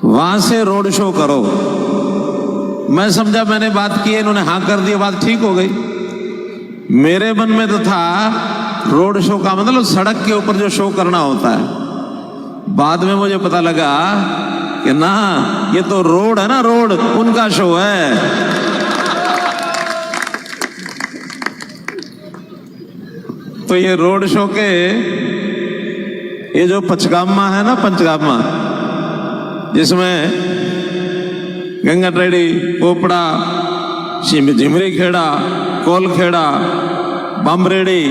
वहां से road show करो। मैं समझा मैंने बात की, इन्होंने हाँ कर दिया, बात ठीक हो गई। मेरे मन में तो था रोड शो का मतलब सड़क के ऊपर जो शो करना होता है। बाद में मुझे पता लगा कि ना, ये तो रोड है ना, रोड उनका शो है। तो ये रोड शो के ये जो पंचगामा है ना, पंचगामा, जिसमें गंगारेड्डी, पोपड़ा, झिमरी खेड़ा, कोल खेड़ा, बामरेडी,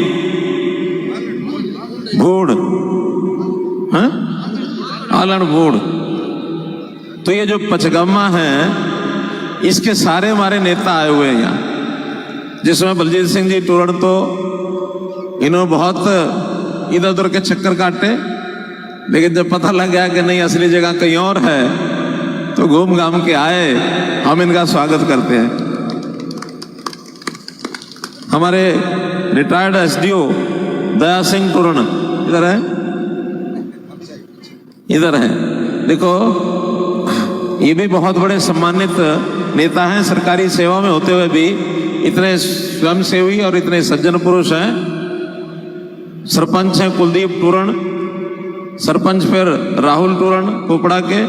भूड़, आलन भूड़, तो ये जो पंचगामा है इसके सारे हमारे नेता आए हुए हैं यहाँ। जिसमें बलजीत सिंह जी टूरण, तो इन्होंने बहुत इधर उधर के चक्कर काटे, लेकिन जब पता लग गया कि नहीं असली जगह कहीं और है तो घूम घाम के आए। हम इनका स्वागत करते हैं। हमारे रिटायर्ड एसडीओ दया सिंह टूरण इधर है, इधर है। देखो, ये भी बहुत बड़े सम्मानित नेता हैं, सरकारी सेवा में होते हुए भी इतने स्वयंसेवी और इतने सज्जन पुरुष हैं। सरपंच हैं कुलदीप टूरण, सरपंच फिर राहुल टूरण पोपड़ा के,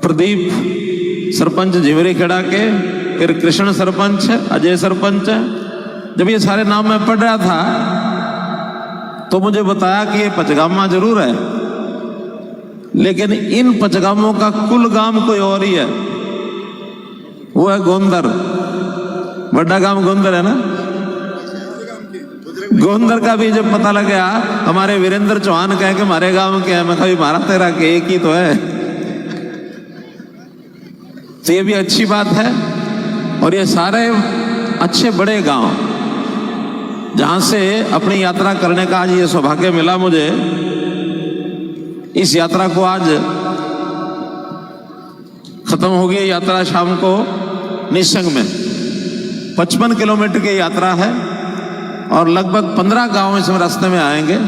प्रदीप सरपंच झिमरी खेड़ा के, फिर कृष्ण सरपंच है, अजय सरपंच है। जब ये सारे नाम मैं पढ़ रहा था तो मुझे बताया कि ये पंचगामा जरूर है, लेकिन इन पंचगामों का कुल गांव कोई और ही है, वो है गोंदर। बड़ा गांव गोंदर है ना। गोंदर का भी जब पता लग गया, हमारे वीरेंद्र चौहान कहे कि हमारे गांव के है, मैं कभी मारा तेरा के एक ही तो है। तो ये भी अच्छी बात है। और ये सारे अच्छे बड़े गांव जहां से अपनी यात्रा करने का आज ये सौभाग्य मिला मुझे। इस यात्रा को आज खत्म हो गई यात्रा शाम को निसंग में। 55 किलोमीटर की यात्रा है और लगभग 15 गांव इसमें रास्ते में आएंगे।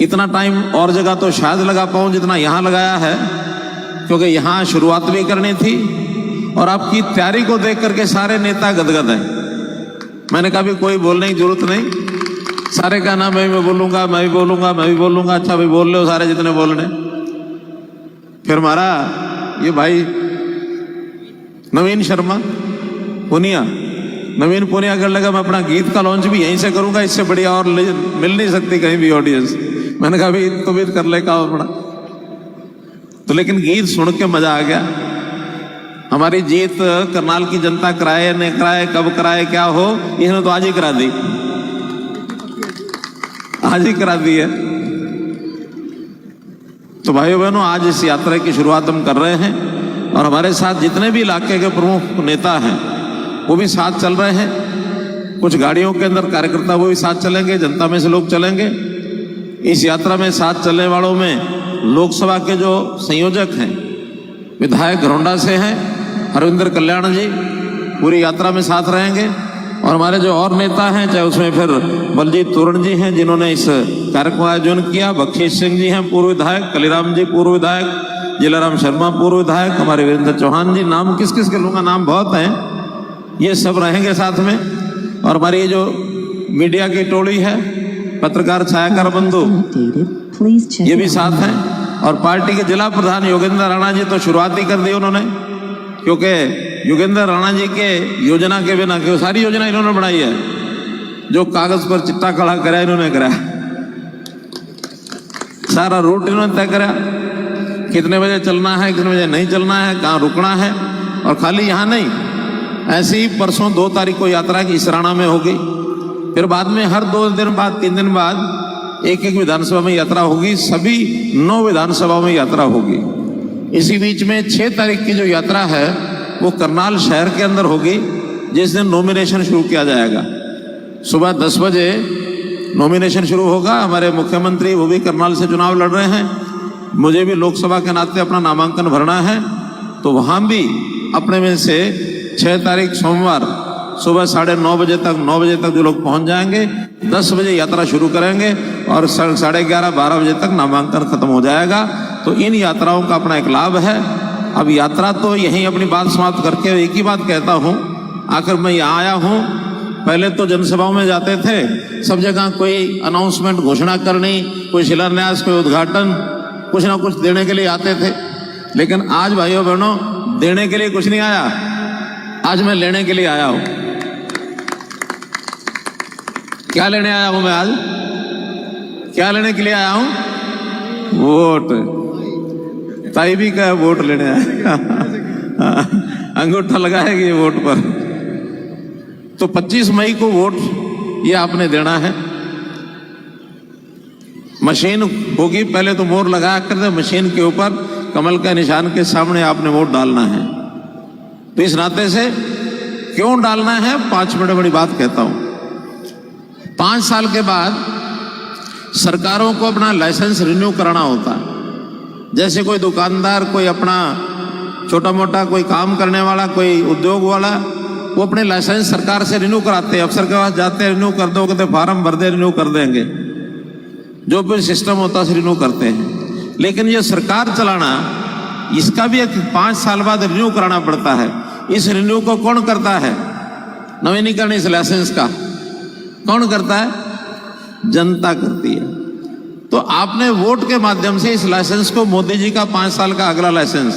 इतना टाइम और जगह तो शायद लगा पाऊं जितना यहां लगाया है, क्योंकि यहां शुरुआत भी करनी थी और आपकी तैयारी को देख करके सारे नेता गदगद हैं। मैंने कहा भी कोई बोलने की जरूरत नहीं, सारे का नाम मैं बोलूंगा, मैं भी बोलूंगा, मैं भी बोलूंगा। अच्छा भाई बोल लो सारे जितने बोलने। फिर हमारा ये भाई नवीन शर्मा पुनिया, नवीन पुनिया कर लगा मैं अपना गीत का लॉन्च भी यहीं से करूंगा, इससे बढ़िया और मिल नहीं सकती कहीं भी ऑडियंस। मैंने कहा भाई तो भी कर लेगा अपना। तो लेकिन गीत सुन के मजा आ गया। हमारी जीत करनाल की जनता कराए न कराए, कब कराए क्या हो, इन्होंने तो आज ही करा दी, आज ही करा दी है। तो भाइयों बहनों, आज इस यात्रा की शुरुआत हम कर रहे हैं और हमारे साथ जितने भी इलाके के प्रमुख नेता हैं वो भी साथ चल रहे हैं। कुछ गाड़ियों के अंदर कार्यकर्ता वो भी साथ चलेंगे, जनता में से लोग चलेंगे। इस यात्रा में साथ चलने वालों में लोकसभा के जो संयोजक हैं, विधायक घरौंडा से हैं हरविंदर कल्याण जी, पूरी यात्रा में साथ रहेंगे। और हमारे जो और नेता हैं, चाहे उसमें फिर बलजीत टूरण जी हैं जिन्होंने इस कार्यक्रम का आयोजन किया, बख्शीश सिंह जी हैं पूर्व विधायक, कलीराम जी पूर्व विधायक, जिलाराम शर्मा पूर्व विधायक, हमारे वीरेंद्र चौहान जी, नाम किस किस के लूंगा, नाम बहुत हैं, ये सब रहेंगे साथ में। और हमारी ये जो मीडिया की टोली है, पत्रकार छायाकार बंधु, ये भी साथ हैं। और पार्टी के जिला प्रधान योगेंद्र राणा जी तो शुरुआत ही कर दी उन्होंने, क्योंकि योगेंद्र राणा जी के योजना के बिना, क्यों सारी योजना इन्होंने बनाई है, जो कागज पर चिट्टा खड़ा करा इन्होंने करा, सारा रूट इन्होंने तय करा, कितने बजे चलना है, कितने बजे नहीं चलना है, कहाँ रुकना है। और खाली यहाँ नहीं, ऐसे ही परसों 2 तारीख को यात्रा की इसराना में होगी, फिर बाद में हर 2 दिन बाद 3 दिन बाद एक एक विधानसभा में यात्रा होगी, सभी 9 विधानसभाओं में यात्रा होगी। इसी बीच में 6 तारीख की जो यात्रा है वो करनाल शहर के अंदर होगी, जिस दिन नॉमिनेशन शुरू किया जाएगा। सुबह 10 बजे नॉमिनेशन शुरू होगा। हमारे मुख्यमंत्री वो भी करनाल से चुनाव लड़ रहे हैं, मुझे भी लोकसभा के नाते अपना नामांकन भरना है, तो वहाँ भी अपने में से 6 तारीख सोमवार सुबह 9:30 बजे तक 9 बजे तक जो लोग पहुंच जाएंगे, 10 बजे यात्रा शुरू करेंगे और 11:30 12 बजे तक नामांकन खत्म हो जाएगा। तो इन यात्राओं का अपना एक लाभ है। अब यात्रा तो यहीं अपनी बात समाप्त करके एक ही बात कहता हूँ, आखिर मैं यहाँ आया हूँ। पहले तो जनसभाओं में जाते थे, सब जगह कोई अनाउंसमेंट, घोषणा करनी, कोई शिलान्यास, कोई उद्घाटन, कुछ ना कुछ देने के लिए आते थे। लेकिन आज भाइयों बहनों, देने के लिए कुछ नहीं आया, आज मैं लेने के लिए आया हूं। क्या लेने आया हूं मैं आज? क्या लेने के लिए आया हूं? वोट। ताई भी का वोट लेने आया अंगूठा लगाएगी वोट पर। तो 25 मई को वोट ये आपने देना है। मशीन होगी, पहले तो मोहर लगा कर दे मशीन के ऊपर, कमल का निशान के सामने आपने वोट डालना है। तो इस नाते से क्यों डालना है, 5 मिनट बड़ी बात कहता हूं। 5 साल के बाद सरकारों को अपना लाइसेंस रिन्यू कराना होता है। जैसे कोई दुकानदार, कोई अपना छोटा मोटा कोई काम करने वाला, कोई उद्योग वाला, वो अपने लाइसेंस सरकार से रिन्यू कराते हैं। अफसर के पास जाते हैं, रिन्यू कर दो, कहते फार्म भर दे, रिन्यू कर देंगे। जो भी सिस्टम होता है रिन्यू करते हैं। लेकिन ये सरकार चलाना, इसका भी एक 5 साल बाद रिन्यू कराना पड़ता है। इस रिन्यू को कौन करता है? नवीनीकरण इस लाइसेंस का कौन करता है? जनता करती है। तो आपने वोट के माध्यम से इस लाइसेंस को, मोदी जी का 5 साल का अगला लाइसेंस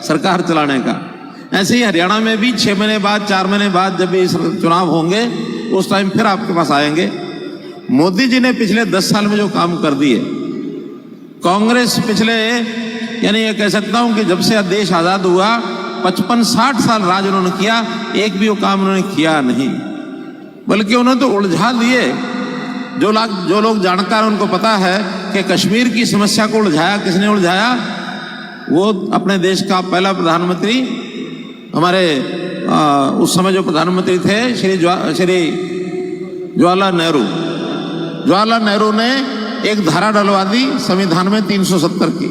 सरकार चलाने का, ऐसे ही हरियाणा में भी 6 महीने बाद, 4 महीने बाद जब भी चुनाव होंगे, उस टाइम फिर आपके पास आएंगे। मोदी जी ने पिछले 10 साल में जो काम कर दिए, कांग्रेस पिछले, यानी ये कह सकता हूं कि जब से देश आजाद हुआ 55-60 साल राज उन्होंने किया, एक भी वो काम उन्होंने किया नहीं, बल्कि उन्होंने तो उलझा दिए। जो लोग जानकार, उनको पता है कि कश्मीर की समस्या को उलझाया किसने उलझाया? वो अपने देश का पहला प्रधानमंत्री, हमारे उस समय जो प्रधानमंत्री थे श्री जवाहरलाल नेहरू। जवाहरलाल नेहरू ने एक धारा डलवा दी संविधान में 370 की।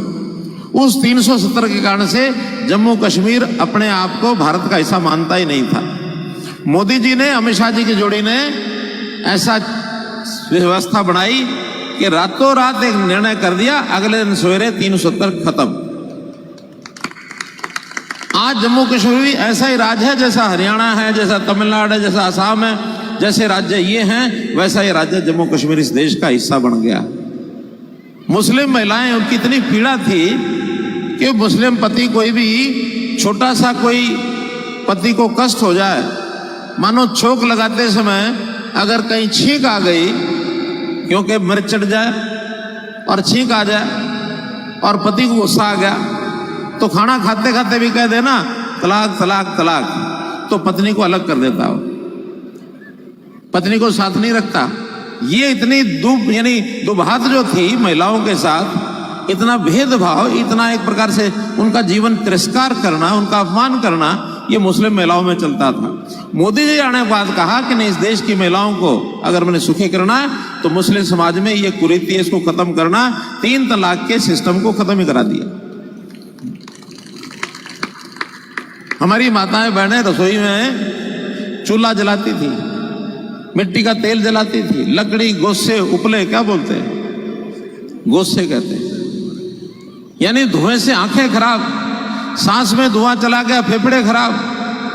उस 370 के कारण से जम्मू कश्मीर अपने आप को भारत का हिस्सा मानता ही नहीं था। मोदी जी ने, अमित शाह जी की जोड़ी ने ऐसा व्यवस्था बनाई कि रातों रात एक निर्णय कर दिया, अगले दिन सवेरे 370 खत्म। आज जम्मू कश्मीर भी ऐसा ही राज्य है जैसा हरियाणा है, जैसा तमिलनाडु है, जैसा असम है, जैसे राज्य ये हैं, वैसा ही राज्य जम्मू कश्मीर इस देश का हिस्सा बन गया। मुस्लिम महिलाएं, उनकी इतनी पीड़ा थी कि मुस्लिम पति, कोई भी छोटा सा कोई पति को कष्ट हो जाए, मानो छोक लगाते समय अगर कहीं छींक आ गई, क्योंकि मिर्च चढ़ जाए और छींक आ जाए और पति को गुस्सा आ गया, तो खाना खाते खाते भी कह देना तलाक तलाक तलाक, तो पत्नी को अलग कर देता हो, पत्नी को साथ नहीं रखता। ये इतनी दुभात जो थी महिलाओं के साथ, इतना भेदभाव, इतना एक प्रकार से उनका जीवन तिरस्कार करना, उनका अपमान करना, ये मुस्लिम महिलाओं में चलता था। मोदी जी आने के बाद कहा कि नहीं, इस देश की महिलाओं को अगर मैंने सुखी करना है तो मुस्लिम समाज में ये कुरीति है, इसको खत्म करना। 3 तलाक के सिस्टम को खत्म ही करा दिया। हमारी माताएं बहनें रसोई में चूल्हा जलाती थी, मिट्टी का तेल जलाती थी, लकड़ी, गोस्से, उपले, क्या बोलते हैं, गोस्से कहते हैं, यानी धुएं से आंखें खराब, सांस में धुआं चला गया, फेफड़े खराब,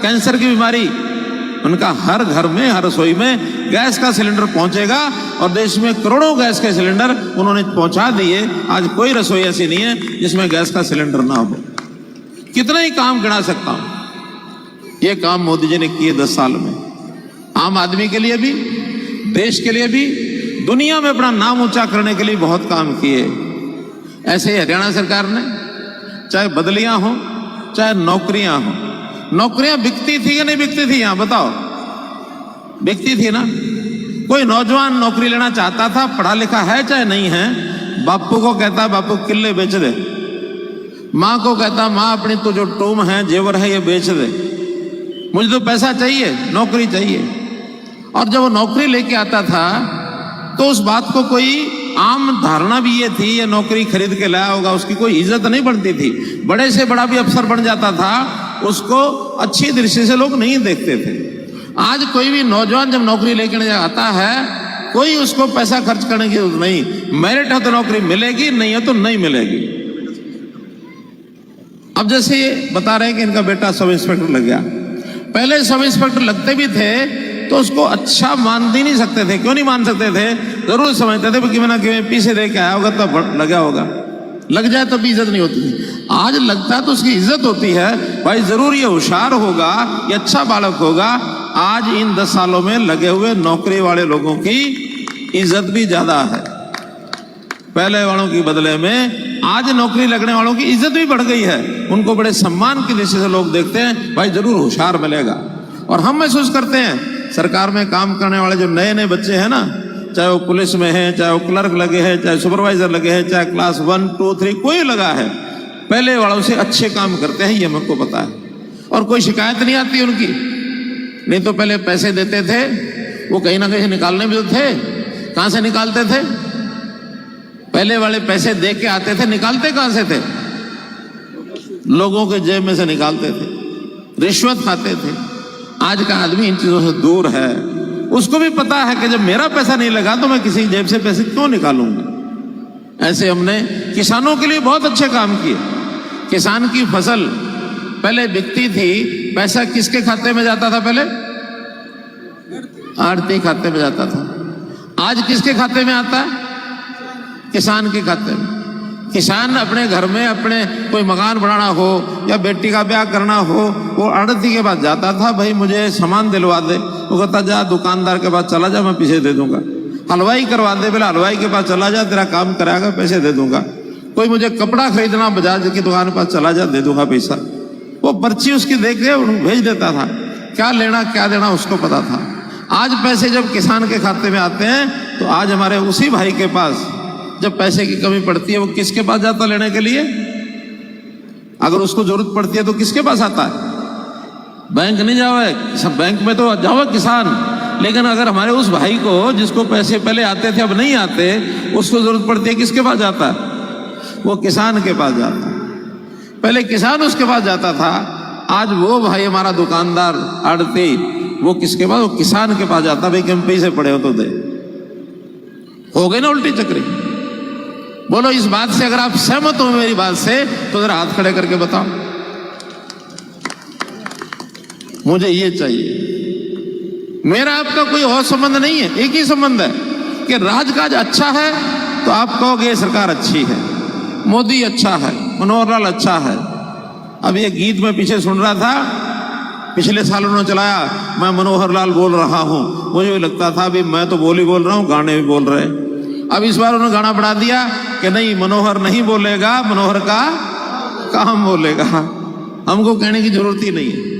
कैंसर की बीमारी। उनका हर घर में, हर रसोई में गैस का सिलेंडर पहुंचेगा और देश में करोड़ों गैस के सिलेंडर उन्होंने पहुंचा दिए। आज कोई रसोई ऐसी नहीं है जिसमें गैस का सिलेंडर ना हो। कितना ही काम गिना सकता हूं, ये काम मोदी जी ने किए 10 साल में। आम आदमी के लिए भी, देश के लिए भी, दुनिया में अपना नाम ऊंचा करने के लिए बहुत काम किए। ऐसे ही हरियाणा सरकार ने, चाहे बदलियां हो, चाहे नौकरियां हो, नौकरियां बिकती थी या नहीं बिकती थी? यहां बताओ, बिकती थी ना। कोई नौजवान नौकरी लेना चाहता था, पढ़ा लिखा है चाहे नहीं है, बापू को कहता बापू किले बेच दे, माँ को कहता माँ अपनी तो जो टूम है, जेवर है, ये बेच दे, मुझे तो पैसा चाहिए, नौकरी चाहिए। और जब वो नौकरी लेके आता था तो उस बात को कोई आम धारणा भी ये थी, ये नौकरी खरीद के लाया होगा, उसकी कोई इज्जत नहीं बनती थी। बड़े से बड़ा भी अफसर बन जाता था, उसको अच्छी दृष्टि से लोग नहीं देखते थे। आज कोई भी नौजवान जब नौकरी लेकर आता है, कोई उसको पैसा खर्च करने की जरूरत नहीं। मेरिट है तो नौकरी मिलेगी, नहीं है तो नहीं मिलेगी। अब जैसे बता रहे हैं कि इनका बेटा सब इंस्पेक्टर लग गया। पहले सब इंस्पेक्टर लगते भी थे तो उसको अच्छा मान ही नहीं सकते थे। क्यों नहीं मान सकते थे? जरूर समझते थे कि मैंने क्यों पीछे दे के आया होगा तब लगा होगा, लग जाए तब भी इज्जत नहीं होती थी। आज लगता है तो उसकी इज्जत होती है। भाई जरूर ये होशियार होगा, ये अच्छा बालक होगा। आज इन 10 सालों में लगे हुए नौकरी वाले लोगों की इज्जत भी ज्यादा है पहले वालों की बदले में। आज नौकरी लगने वालों की इज्जत भी बढ़ गई है। उनको बड़े सम्मान की दृष्टि से लोग देखते हैं, भाई जरूर होशियार मिलेगा। और हम महसूस करते हैं सरकार में काम करने वाले जो नए नए बच्चे हैं ना, चाहे वो पुलिस में है, चाहे वो क्लर्क लगे हैं, चाहे सुपरवाइजर लगे हैं, चाहे क्लास 1, 2, 3 कोई लगा है, पहले वालों से अच्छे काम करते हैं, ये मुझको पता है। और कोई शिकायत नहीं आती उनकी। नहीं तो पहले पैसे देते थे, वो कहीं ना कहीं निकालने भी तो थे। कहां से निकालते थे? पहले वाले पैसे दे के आते थे, निकालते कहां से थे? लोगों के जेब में से निकालते थे, रिश्वत खाते थे। आज का आदमी इन चीजों से दूर है। उसको भी पता है कि जब मेरा पैसा नहीं लगा तो मैं किसी जेब से पैसे क्यों निकालूंगा। ऐसे हमने किसानों के लिए बहुत अच्छे काम किए। किसान की फसल पहले बिकती थी, पैसा किसके खाते में जाता था? पहले आड़ती खाते में जाता था। आज किसके खाते में आता है? किसान के खाते में। किसान अपने घर में अपने कोई मकान बनाना हो या बेटी का ब्याह करना हो, वो आड़ती के पास जाता था, भाई मुझे सामान दिलवा दे। वो कहता जा दुकानदार के पास चला जा, मैं पीछे दे दूंगा। हलवाई करवा दे, बोला हलवाई के पास चला जा, तेरा काम कराएगा, पैसे दे दूंगा। कोई मुझे कपड़ा खरीदना, बजाज की दुकान पर चला जा, दे दूंगा पैसा। वो पर्ची उसकी देख के भेज देता था। क्या लेना क्या देना उसको पता था। आज पैसे जब किसान के खाते में आते हैं तो आज हमारे उसी भाई के पास जब पैसे की कमी पड़ती है, वो किसके पास जाता लेने के लिए? अगर उसको जरूरत पड़ती है तो किसके पास आता है? बैंक नहीं जावे, सब बैंक में तो जावे किसान। लेकिन अगर हमारे उस भाई को जिसको पैसे पहले आते थे अब नहीं आते, उसको जरूरत पड़ती है, किसके पास जाता है? वो किसान के पास जाता है। पहले किसान उसके पास जाता था, आज वो भाई हमारा दुकानदार आड़ती, वो किसके पास? वो किसान के पास जाता। भाई कम पैसे पड़े हो तो दे। हो गई ना उल्टी चक्री। बोलो इस बात से अगर आप सहमत हो मेरी बात से तो जरा हाथ खड़े करके बताओ। मुझे ये चाहिए। मेरा आपका कोई और संबंध नहीं है, एक ही संबंध है कि राजकाज अच्छा है तो आप कहोगे सरकार अच्छी है, मोदी अच्छा है, मनोहर लाल अच्छा है। अब ये गीत में पीछे सुन रहा था, पिछले साल उन्होंने चलाया, मैं मनोहर लाल बोल रहा हूं। मुझे भी लगता था अभी मैं तो बोल ही बोल रहा हूं, गाने भी बोल रहे। अब इस बार उन्होंने गाना बढ़ा दिया कि नहीं मनोहर नहीं बोलेगा, मनोहर का काम बोलेगा। हमको कहने की जरूरत ही नहीं है।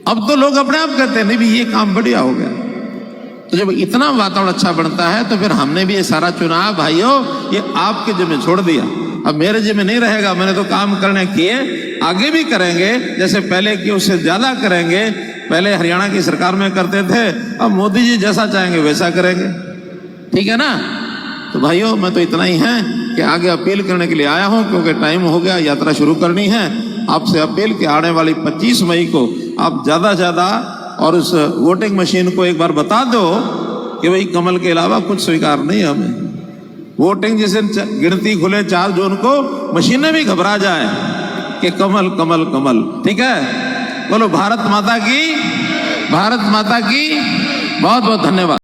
अब तो लोग अपने आप कहते हैं नहीं भी ये काम बढ़िया हो गया। तो जब इतना वातावरण अच्छा बनता है तो फिर हमने भी ये सारा चुनाव भाइयों ये आपके जिम्मे छोड़ दिया। अब मेरे जिम्मे नहीं रहेगा। मैंने तो काम करने किए, आगे भी करेंगे, जैसे पहले किए उससे ज्यादा करेंगे। पहले हरियाणा की सरकार में करते थे, अब मोदी जी जैसा चाहेंगे वैसा करेंगे। ठीक है ना? तो भाइयों मैं तो इतना ही है कि आगे अपील करने के लिए आया हूं, क्योंकि टाइम हो गया, यात्रा शुरू करनी है। आपसे अपील कि आने वाली 25 मई को आप ज्यादा से ज्यादा और उस वोटिंग मशीन को एक बार बता दो कि भाई कमल के अलावा कुछ स्वीकार नहीं है हमें। वोटिंग जिस दिन गिनती खुले 4 जून को, मशीनें भी घबरा जाए कि कमल कमल कमल। ठीक है? बोलो भारत माता की, भारत माता की। बहुत बहुत धन्यवाद।